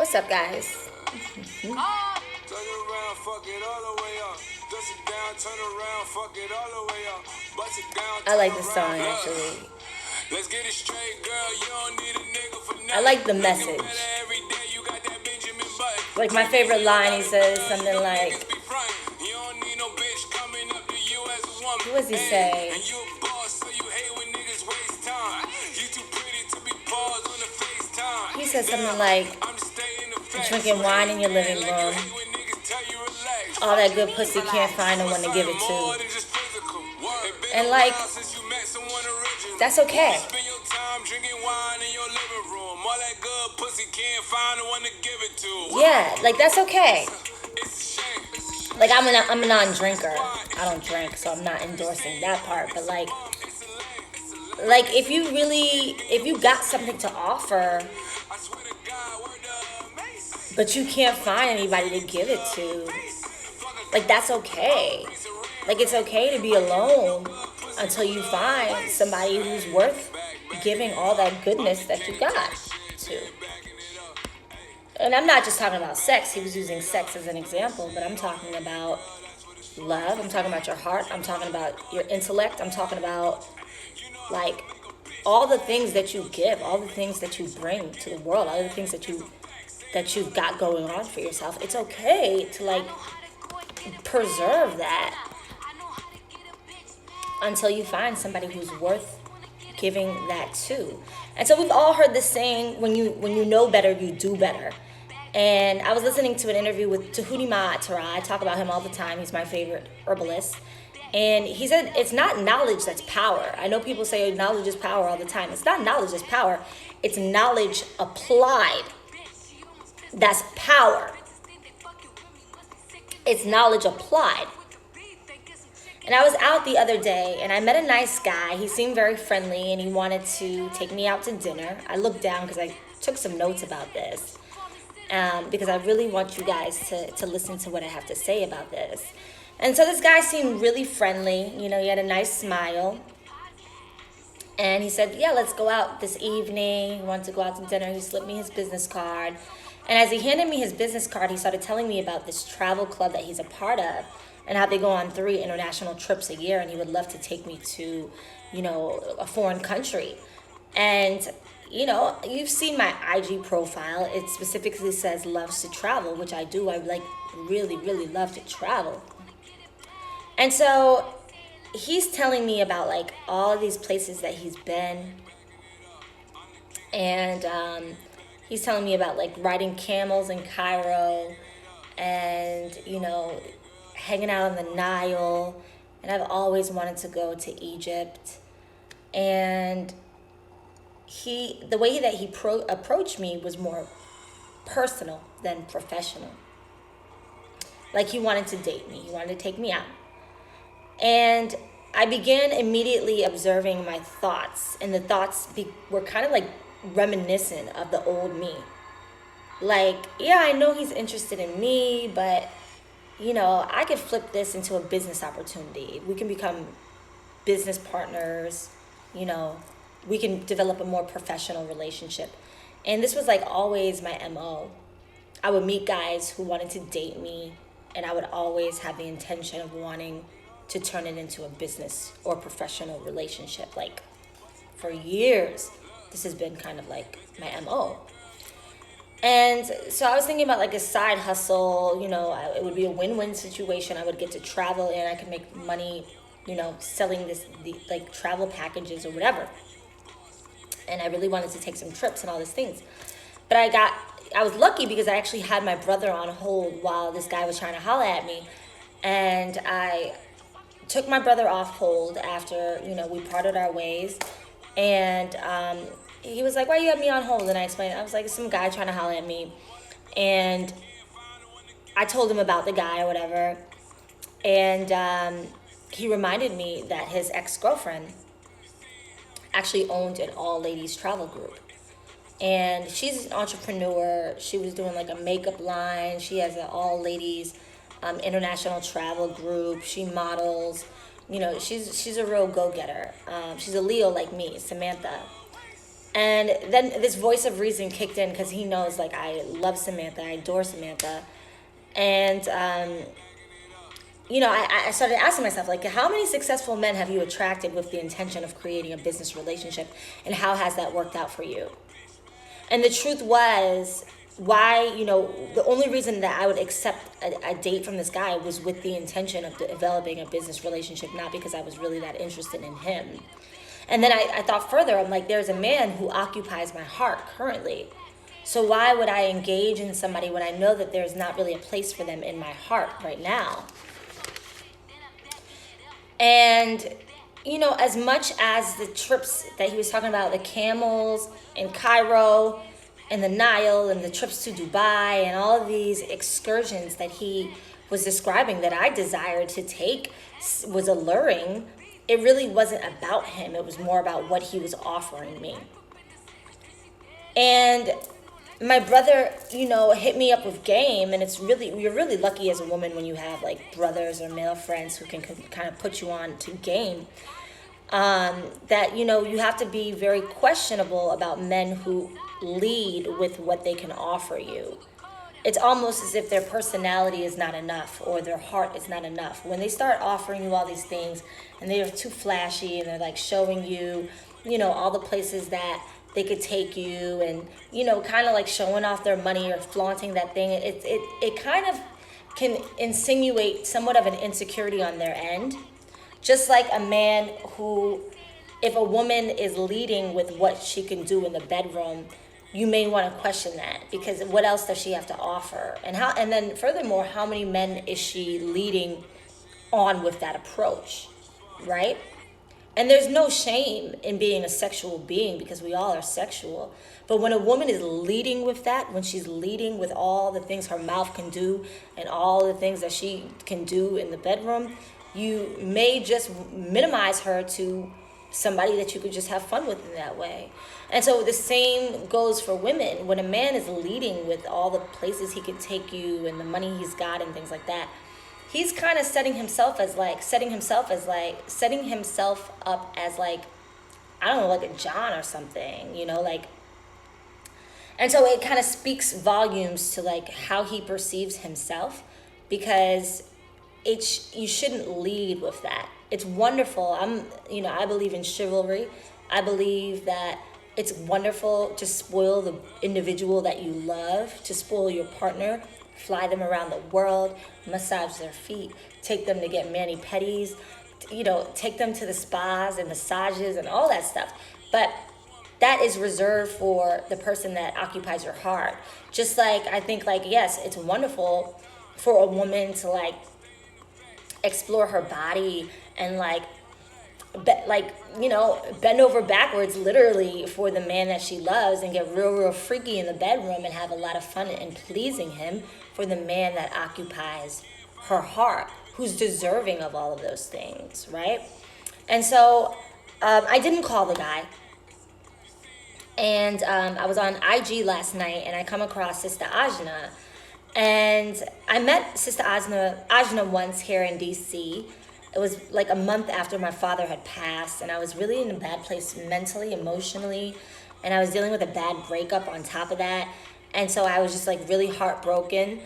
What's up, guys? I like this song actually. Let's get it straight, girl. You don't need a nigga for nothing. I like the message. Like my favorite line, he says something like, what was he saying? He said something like, drinking wine in your living room. All that good pussy can't find no one to give it to. And like, that's okay. Yeah, like that's okay. Like I'm a non-drinker. I don't drink, so I'm not endorsing that part. But like if you got something to offer, but you can't find anybody to give it to, like that's okay. Like it's okay to be alone until you find somebody who's worth giving all that goodness that you got to. And I'm not just talking about sex. He was using sex as an example, but I'm talking about love. I'm talking about your heart. I'm talking about your intellect. I'm talking about like all the things that you give, all the things that you bring to the world, all the things that you've got going on for yourself. It's okay to like preserve that until you find somebody who's worth giving that to. And so we've all heard this saying, when you know better, you do better. And I was listening to an interview with Tahuti Ma'atara. I talk about him all the time. He's my favorite herbalist. And he said it's not knowledge that's power. I know people say knowledge is power all the time. It's not knowledge that's power. It's knowledge applied. That's power. It's knowledge applied. And I was out the other day and I met a nice guy. He seemed very friendly and he wanted to take me out to dinner. I looked down because I took some notes about this. Because I really want you guys to listen to what I have to say about this. And so this guy seemed really friendly. You know, he had a nice smile. And he said, yeah, let's go out this evening. He wanted to go out to dinner. He slipped me his business card. And as he handed me his business card, he started telling me about this travel club that he's a part of and how they go on 3 international trips a year. And he would love to take me to, you know, a foreign country. And you know, you've seen my IG profile. It specifically says loves to travel, which I do. I like really, really love to travel. And so he's telling me about like all of these places that he's been. And he's telling me about like riding camels in Cairo and, you know, hanging out on the Nile. And I've always wanted to go to Egypt. And the way that he approached me was more personal than professional. Like he wanted to date me. He wanted to take me out. And I began immediately observing my thoughts. And the thoughts were kind of like reminiscent of the old me. Like, yeah, I know he's interested in me, but, you know, I could flip this into a business opportunity. We can become business partners, you know. We can develop a more professional relationship. And this was like always my MO. I would meet guys who wanted to date me, and I would always have the intention of wanting to turn it into a business or professional relationship. Like for years, this has been kind of like my MO. And so I was thinking about like a side hustle, you know, it would be a win-win situation. I would get to travel and I could make money, you know, selling like travel packages or whatever. And I really wanted to take some trips and all these things. But I was lucky because I actually had my brother on hold while this guy was trying to holler at me. And I took my brother off hold after, you know, we parted our ways. And he was like, why you have me on hold? And I explained, I was like, some guy trying to holler at me. And I told him about the guy or whatever. And he reminded me that his ex-girlfriend actually owned an all-ladies travel group. And she's an entrepreneur. She was doing like a makeup line. She has an all-ladies international travel group. She models. You know, she's a real go-getter. She's a Leo like me, Samantha. And then this voice of reason kicked in because he knows, like, I love Samantha, I adore Samantha. And, I started asking myself, like, how many successful men have you attracted with the intention of creating a business relationship? And how has that worked out for you? And the truth was, why, the only reason that I would accept a date from this guy was with the intention of developing a business relationship, not because I was really that interested in him. And then I thought further, I'm like, there's a man who occupies my heart currently. So why would I engage in somebody when I know that there's not really a place for them in my heart right now? And, as much as the trips that he was talking about, the camels in Cairo and the Nile and the trips to Dubai and all of these excursions that he was describing that I desired to take was alluring, it really wasn't about him. It was more about what he was offering me. And my brother, hit me up with game, and you're really lucky as a woman when you have like brothers or male friends who can kind of put you on to game. That, you have to be very questionable about men who lead with what they can offer you. It's almost as if their personality is not enough or their heart is not enough. When they start offering you all these things and they are too flashy and they're like showing you, all the places that they could take you and, kind of like showing off their money or flaunting that thing, it kind of can insinuate somewhat of an insecurity on their end. Just like a man who, if a woman is leading with what she can do in the bedroom, you may want to question that, because what else does she have to offer? And then furthermore, how many men is she leading on with that approach, right? And there's no shame in being a sexual being, because we all are sexual. But when a woman is leading with that, when she's leading with all the things her mouth can do and all the things that she can do in the bedroom, you may just minimize her to somebody that you could just have fun with in that way. And so the same goes for women. When a man is leading with all the places he could take you and the money he's got and things like that, he's kind of setting himself up as like, I don't know, like a John or something, and so it kind of speaks volumes to like how he perceives himself, because you shouldn't lead with that. It's wonderful. I believe in chivalry. I believe that it's wonderful to spoil the individual that you love, to spoil your partner, fly them around the world, massage their feet, take them to get mani-pedis, take them to the spas and massages and all that stuff. But that is reserved for the person that occupies your heart. Just like, I think, like, yes, it's wonderful for a woman to like explore her body and bend over backwards literally for the man that she loves and get real freaky in the bedroom and have a lot of fun and pleasing him for the man that occupies her heart, who's deserving of all of those things, right? And so I didn't call the guy. And I was on IG last night and I come across Sister Ajna. And I met Sister Ajna once here in DC. It was like a month after my father had passed, and I was really in a bad place mentally, emotionally, and I was dealing with a bad breakup on top of that. And so I was just like really heartbroken.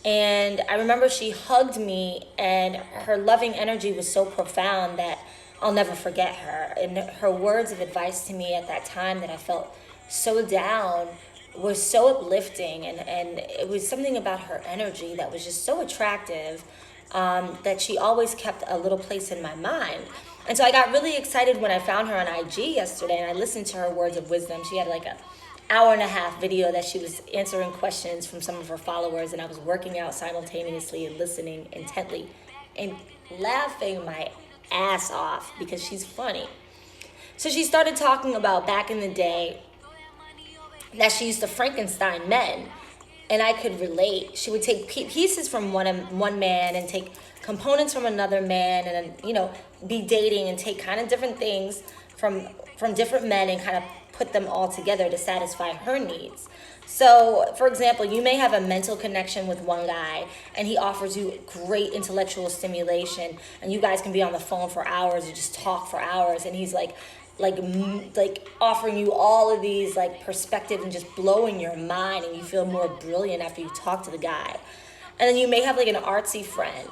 And I remember she hugged me, and her loving energy was so profound that I'll never forget her. And her words of advice to me at that time that I felt so down was so uplifting, and it was something about her energy that was just so attractive, that she always kept a little place in my mind. And so I got really excited when I found her on IG yesterday, and I listened to her words of wisdom. She had like an hour and a half video that she was answering questions from some of her followers, and I was working out simultaneously and listening intently and laughing my ass off because she's funny. So she started talking about back in the day that she used to Frankenstein men, and I could relate. She would take pieces from one man and take components from another man, and then be dating and take kind of different things from different men and kind of put them all together to satisfy her needs. So, for example, you may have a mental connection with one guy and he offers you great intellectual stimulation, and you guys can be on the phone for hours or just talk for hours, and he's like like offering you all of these like perspectives and just blowing your mind, and you feel more brilliant after you talk to the guy. And then you may have like an artsy friend.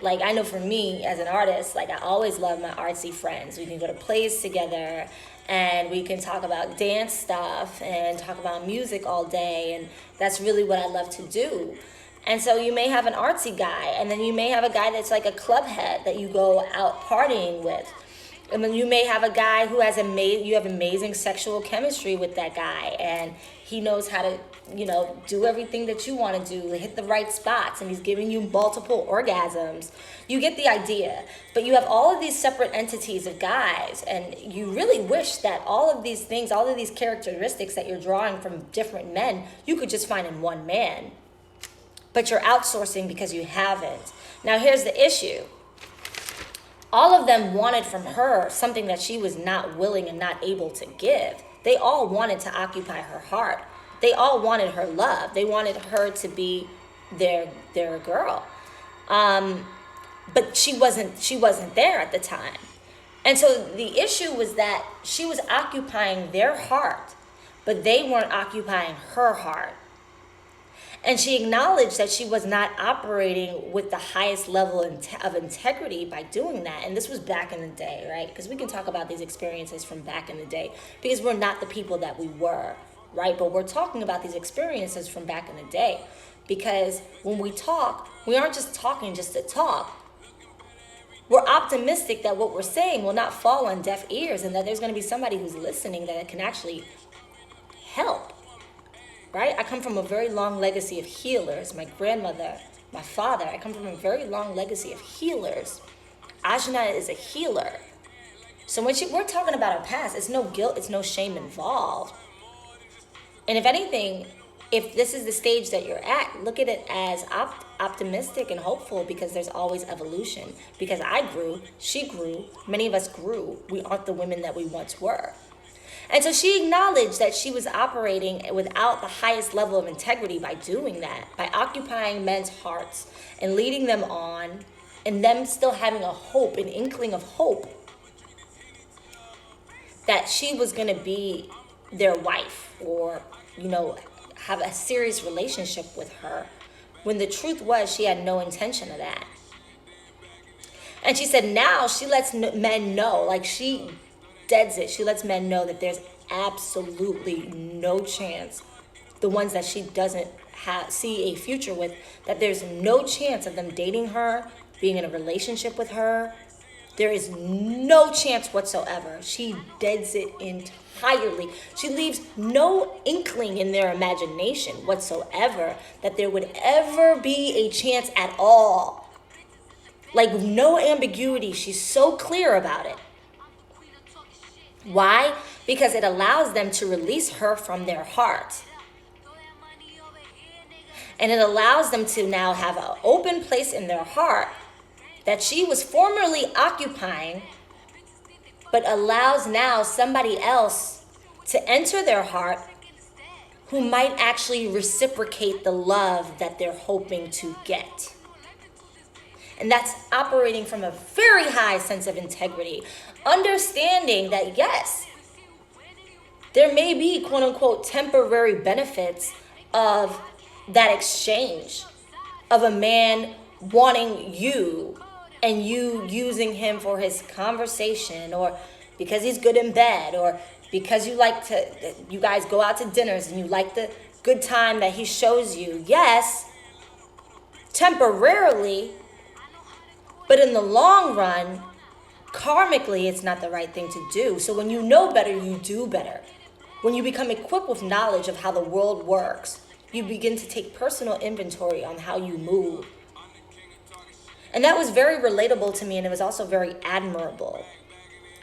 Like I know for me as an artist, like I always love my artsy friends. We can go to plays together and we can talk about dance stuff and talk about music all day, and that's really what I love to do. And so you may have an artsy guy, and then you may have a guy that's like a club head that you go out partying with. And then you may have a guy who has you have amazing sexual chemistry with that guy, and he knows how to, do everything that you want to do, hit the right spots, and he's giving you multiple orgasms. You get the idea. But you have all of these separate entities of guys, and you really wish that all of these things, all of these characteristics that you're drawing from different men, you could just find in one man. But you're outsourcing because you haven't. Now here's the issue. All of them wanted from her something that she was not willing and not able to give. They all wanted to occupy her heart. They all wanted her love. They wanted her to be their girl. But she wasn't there at the time. And so the issue was that she was occupying their heart, but they weren't occupying her heart. And she acknowledged that she was not operating with the highest level of integrity by doing that. And this was back in the day, right? Because we can talk about these experiences from back in the day because we're not the people that we were, right? But we're talking about these experiences from back in the day because when we talk, we aren't just talking just to talk. We're optimistic that what we're saying will not fall on deaf ears and that there's going to be somebody who's listening that can actually help. Right? I come from a very long legacy of healers. My grandmother, my father, I come from a very long legacy of healers. Ajna is a healer. So when we're talking about our past, it's no guilt, it's no shame involved. And if anything, if this is the stage that you're at, look at it as optimistic and hopeful because there's always evolution. Because I grew, she grew, many of us grew. We aren't the women that we once were. And so she acknowledged that she was operating without the highest level of integrity by doing that, by occupying men's hearts and leading them on, and them still having a hope, an inkling of hope, that she was going to be their wife or, have a serious relationship with her, when the truth was she had no intention of that. And she said now she lets men know, like she deads it. She lets men know that there's absolutely no chance, the ones that she doesn't see a future with, that there's no chance of them dating her, being in a relationship with her. There is no chance whatsoever. She deads it entirely. She leaves no inkling in their imagination whatsoever that there would ever be a chance at all. Like no ambiguity. She's so clear about it. Why? Because it allows them to release her from their heart. And it allows them to now have an open place in their heart that she was formerly occupying, but allows now somebody else to enter their heart who might actually reciprocate the love that they're hoping to get. And that's operating from a very high sense of integrity. Understanding that, yes, there may be, quote unquote, temporary benefits of that exchange, of a man wanting you and you using him for his conversation, or because he's good in bed, or because you guys go out to dinners and you like the good time that he shows you. Yes, temporarily, but in the long run, karmically, it's not the right thing to do. So when you know better, you do better. When you become equipped with knowledge of how the world works, you begin to take personal inventory on how you move. And that was very relatable to me, and it was also very admirable.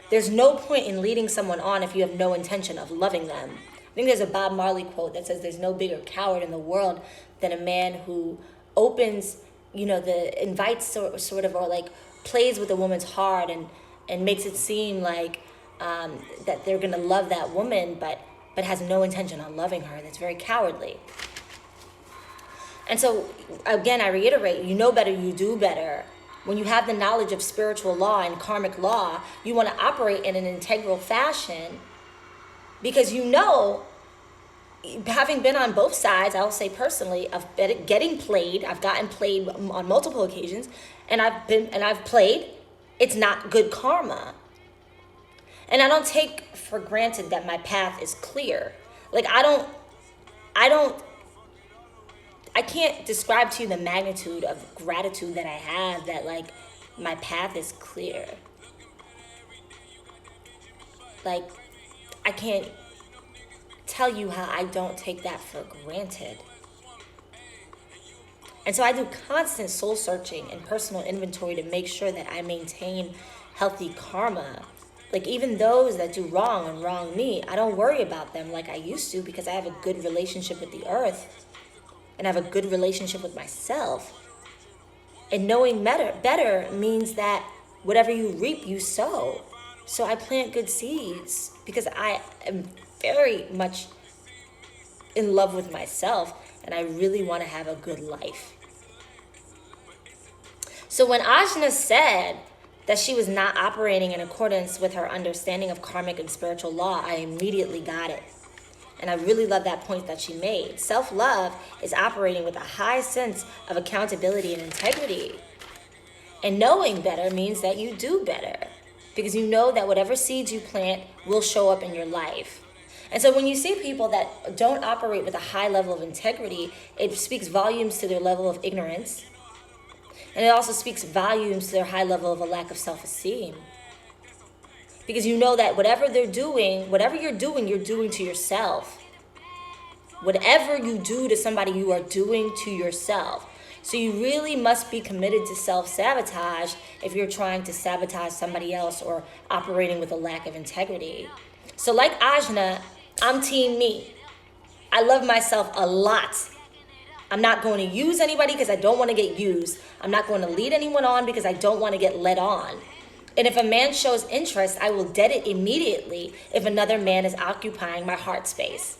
There's no point in leading someone on if you have no intention of loving them. I think there's a Bob Marley quote that says there's no bigger coward in the world than a man who opens, invites sort of, or like plays with a woman's heart and makes it seem like that they're going to love that woman, but has no intention on loving her. That's very cowardly. And so, again, I reiterate, you know better, you do better. when you have the knowledge of spiritual law and karmic law, you want to operate in an integral fashion because you know, having been on both sides, I'll say personally, of getting played, I've gotten played on multiple occasions, and I've played, it's not good karma. And I don't take for granted that my path is clear. Like I can't describe to you the magnitude of gratitude that I have that like my path is clear. Like I can't tell you how I don't take that for granted. And so I do constant soul searching and personal inventory to make sure that I maintain healthy karma. Like even those that do wrong and wrong me, I don't worry about them like I used to because I have a good relationship with the earth and I have a good relationship with myself. And knowing better means that whatever you reap, you sow. So I plant good seeds because I am very much in love with myself and I really want to have a good life. So when Ajna said that she was not operating in accordance with her understanding of karmic and spiritual law, I immediately got it. And I really love that point that she made. Self-love is operating with a high sense of accountability and integrity. And knowing better means that you do better because you know that whatever seeds you plant will show up in your life. And so when you see people that don't operate with a high level of integrity, it speaks volumes to their level of ignorance. And it also speaks volumes to their high level of a lack of self-esteem. Because you know that whatever you're doing, you're doing to yourself. Whatever you do to somebody, you are doing to yourself. So you really must be committed to self-sabotage if you're trying to sabotage somebody else or operating with a lack of integrity. So like Ajna, I'm team me. I love myself a lot. I'm not going to use anybody because I don't want to get used. I'm not going to lead anyone on because I don't want to get led on. And if a man shows interest, I will dead it immediately if another man is occupying my heart space.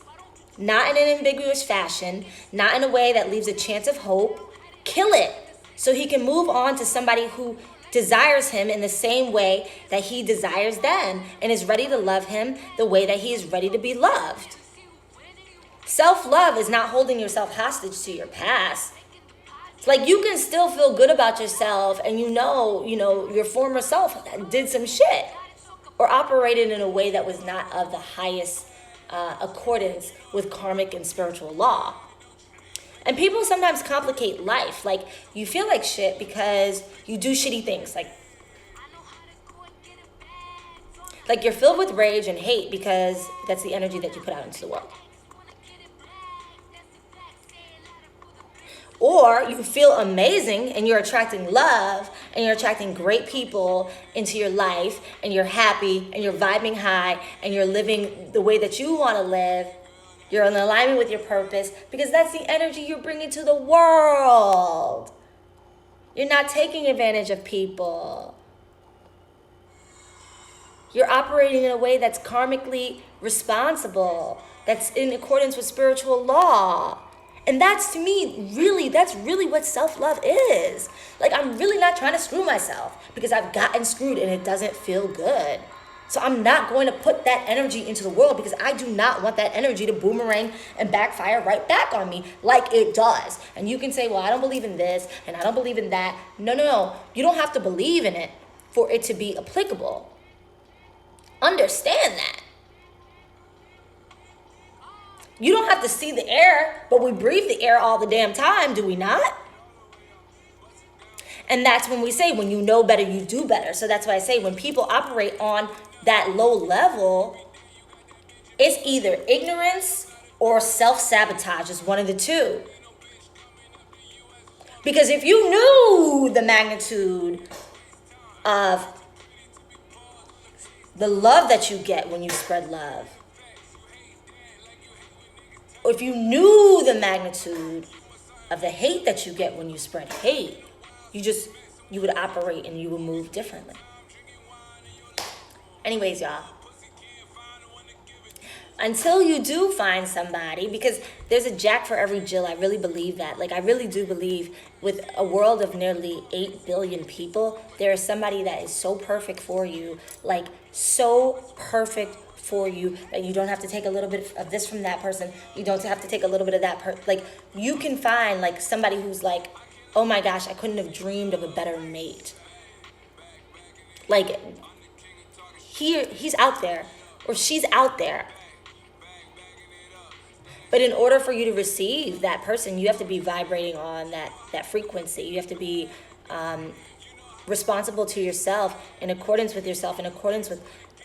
Not in an ambiguous fashion, not in a way that leaves a chance of hope. Kill it so he can move on to somebody who desires him in the same way that he desires them and is ready to love him the way that he is ready to be loved. Self-love is not holding yourself hostage to your past. It's like you can still feel good about yourself and you know your former self did some shit or operated in a way that was not of the highest accordance with karmic and spiritual law. And people sometimes complicate life. Like you feel like shit because you do shitty things. Like you're filled with rage and hate because that's the energy that you put out into the world. Or you feel amazing and you're attracting love and you're attracting great people into your life and you're happy and you're vibing high and you're living the way that you want to live. You're in alignment with your purpose because that's the energy you're bringing to the world. You're not taking advantage of people. You're operating in a way that's karmically responsible, that's in accordance with spiritual law. And that's, to me, that's really what self-love is. Like, I'm really not trying to screw myself because I've gotten screwed and it doesn't feel good. So I'm not going to put that energy into the world because I do not want that energy to boomerang and backfire right back on me like it does. And you can say, well, I don't believe in this and I don't believe in that. No. You don't have to believe in it for it to be applicable. Understand that. You don't have to see the air, but we breathe the air all the damn time, do we not? And that's when we say, when you know better, you do better. So that's why I say when people operate on that low level, it's either ignorance or self-sabotage. It's one of the two. Because if you knew the magnitude of the love that you get when you spread love, or if you knew the magnitude of the hate that you get when you spread hate, you would operate and you would move differently. Anyways, y'all, until you do find somebody, because there's a Jack for every Jill. I really believe that. Like, I really do believe with a world of nearly 8 billion people, there is somebody that is so perfect for you, like so perfect for you that you don't have to take a little bit of this from that person. You don't have to take a little bit of that. Like, you can find like somebody who's like, oh my gosh, I couldn't have dreamed of a better mate. Like, he's out there, or she's out there. But in order for you to receive that person, you have to be vibrating on that frequency. You have to be responsible to yourself, in accordance with yourself, in accordance with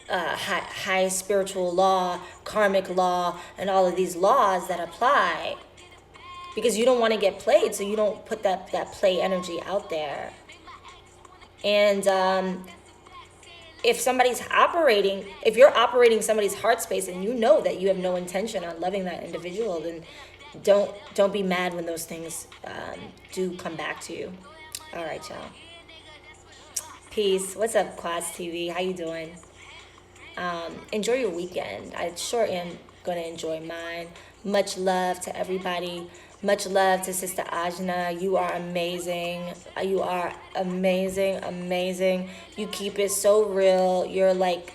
high spiritual law, karmic law, and all of these laws that apply. Because you don't want to get played, so you don't put that play energy out there. And if you're operating somebody's heart space and you know that you have no intention on loving that individual, then don't be mad when those things do come back to you. All right, y'all. Peace. What's up, Quads TV? How you doing? Enjoy your weekend. I sure am going to enjoy mine. Much love to everybody. Much love to Sister Ajna. You are amazing. You are amazing, amazing. You keep it so real. You're like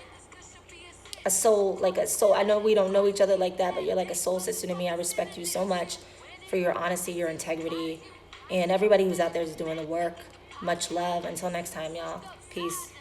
a soul, I know we don't know each other like that, but you're like a soul sister to me. I respect you so much for your honesty, your integrity, and everybody who's out there is doing the work. Much love. Until next time, y'all. Peace.